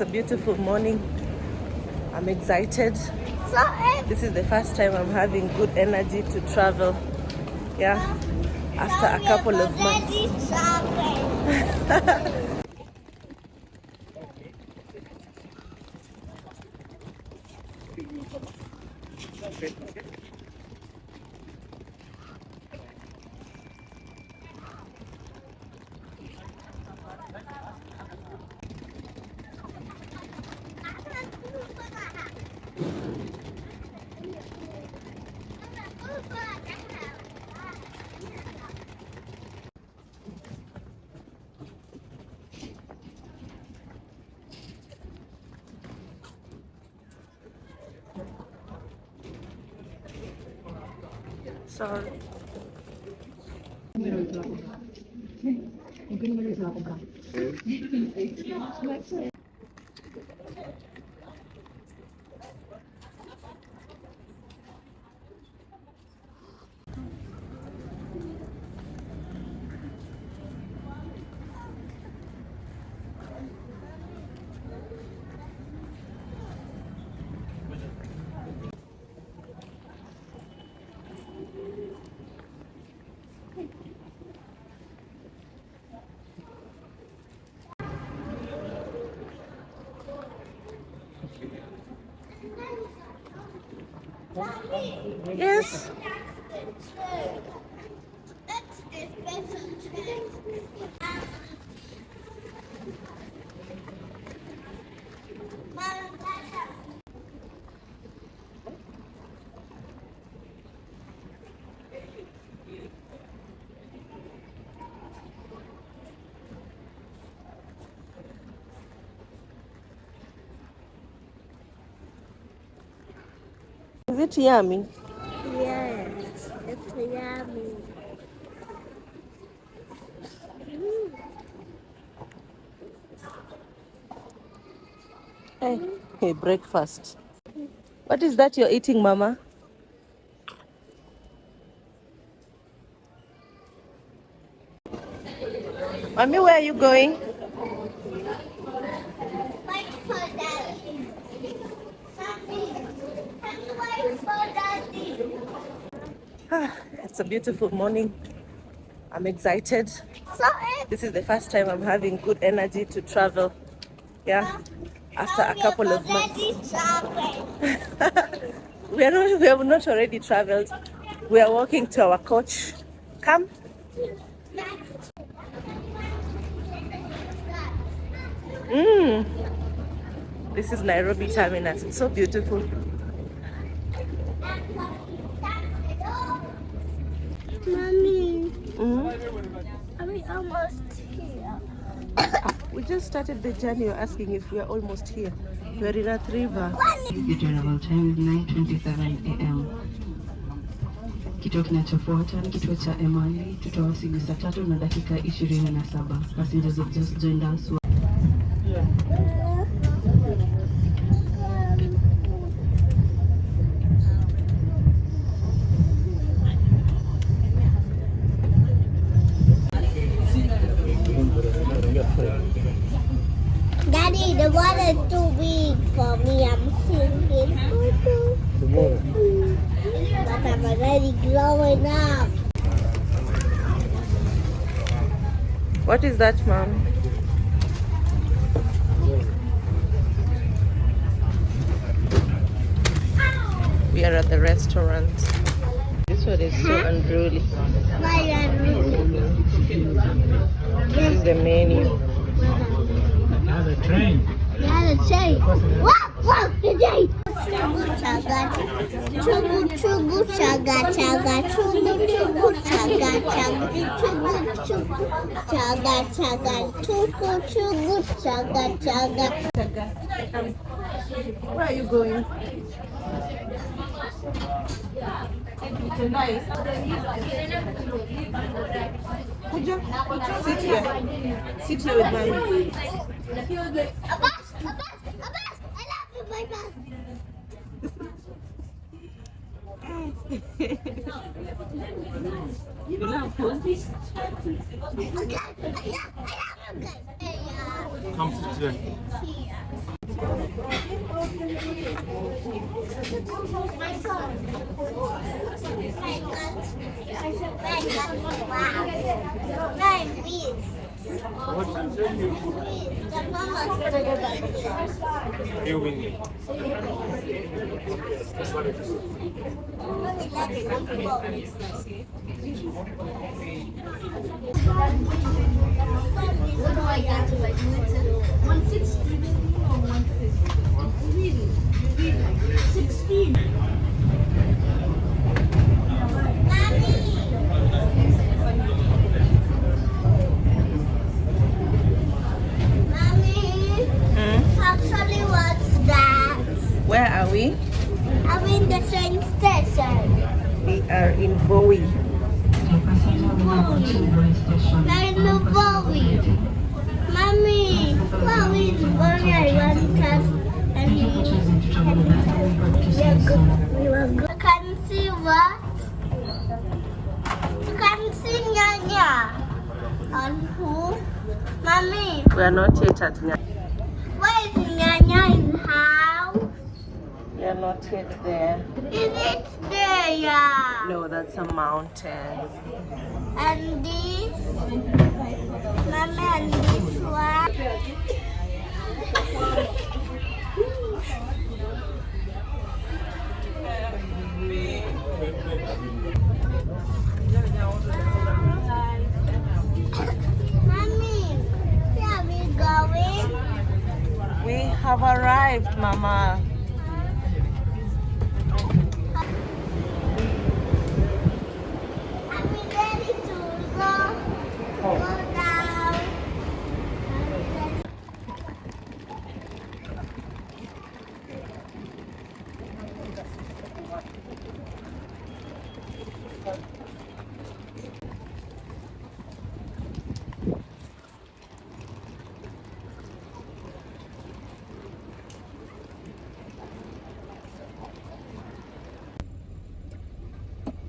a beautiful morning. I'm excited. This is the first time I'm having good energy to travel. Yeah, after a couple of months. Sorry. Yes. Is it yummy? Yes, it's yummy. Hey, breakfast. What is that you're eating, Mama? Mommy, where are you going? Wait for Daddy. Wait for Daddy. It's a beautiful morning. I'm excited. This is the first time I'm having good energy to travel. Yeah, after a couple of months. We have not already traveled. We are walking to our coach. Come. This is Nairobi Terminus. It's so beautiful. Mommy, are we almost here? We just started the journey. You're asking if we are almost here. We're in a river. The travel time is 9:27 a.m. Kituo kinachofuata ni kituo cha Emali. Tutawasili saa 3 na dakika 27. Passengers have just joined us. Daddy, the water is too big for me. I'm sinking. But I'm already growing up. What is that, Mom? We are at the restaurant. This one is so unruly. Why unruly? This is the menu. Now the train. Yeah, the train. Wow, the train. Chugu chugu chaga chaga chugu chugu chaga chaga chugu chugu chaga chaga chugu chugu chaga chaga. Where are you going? Sit here. Sit here with Mommy. Abbas, I love you, my bus. You love food? I love you guys. Come sit here. You win. What do I get to like 160 or 150? Really? 16. Mommy, actually what's that? Where are we? I'm in the train station. We are in Bowie. We're in the Bowie. Mommy, Bowie is Bowie. I want us and we were good. You can see what? You can see Nyanya. And who? Mommy, We are not yet at Nyanya. where is Nyanya's house? We are not yet there. Is it there? Yeah. No, that's a mountain. And this? Mommy, and this one? Mommy, where are we going? We have arrived, Mama. Are we ready to go down?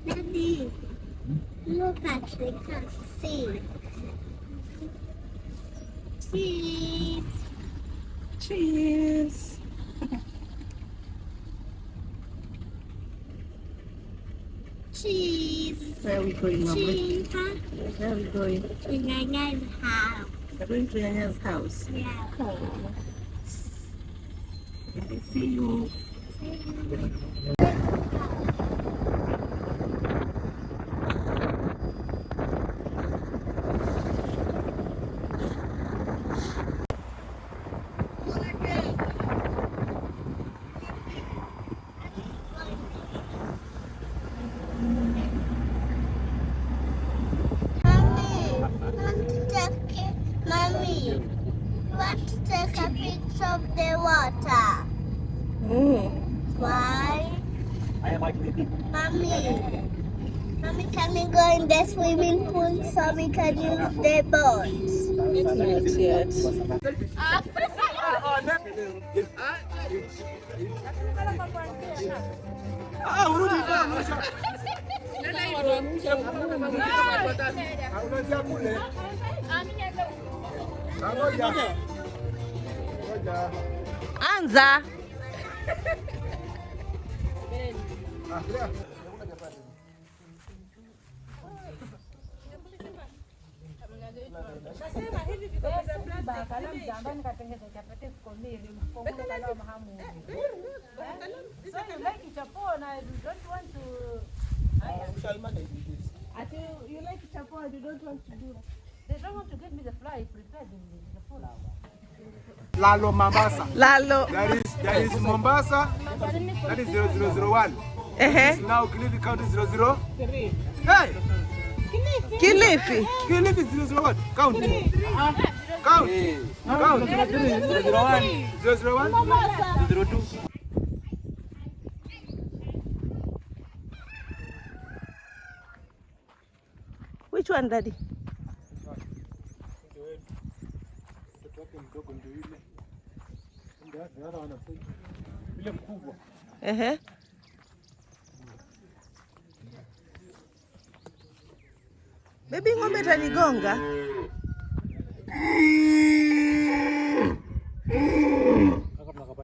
Daddy, look at the car. See. Cheese. Cheers. Cheese. Where are we going, Mama? Cheese. Huh? Where are we going? To Nyanya's house. We're going to Nyanya's house. Yeah. I see you. Mommy, want to take a picture of the water. Why? Mommy, can we go in the swimming pool so we can use the boat? Not yet. Anza. You like chapo and you don't want to do. They don't want to give me the fly prepared in the full hour. Lalo Mombasa. Lalo. There is Mombasa. That is 0001. This is now Kilifi County 00. Hey! Kilifi. Kilifi 001. Count. Count. Count. 001. 002. Which one, Daddy? Baby, ng'ombe tanigonga.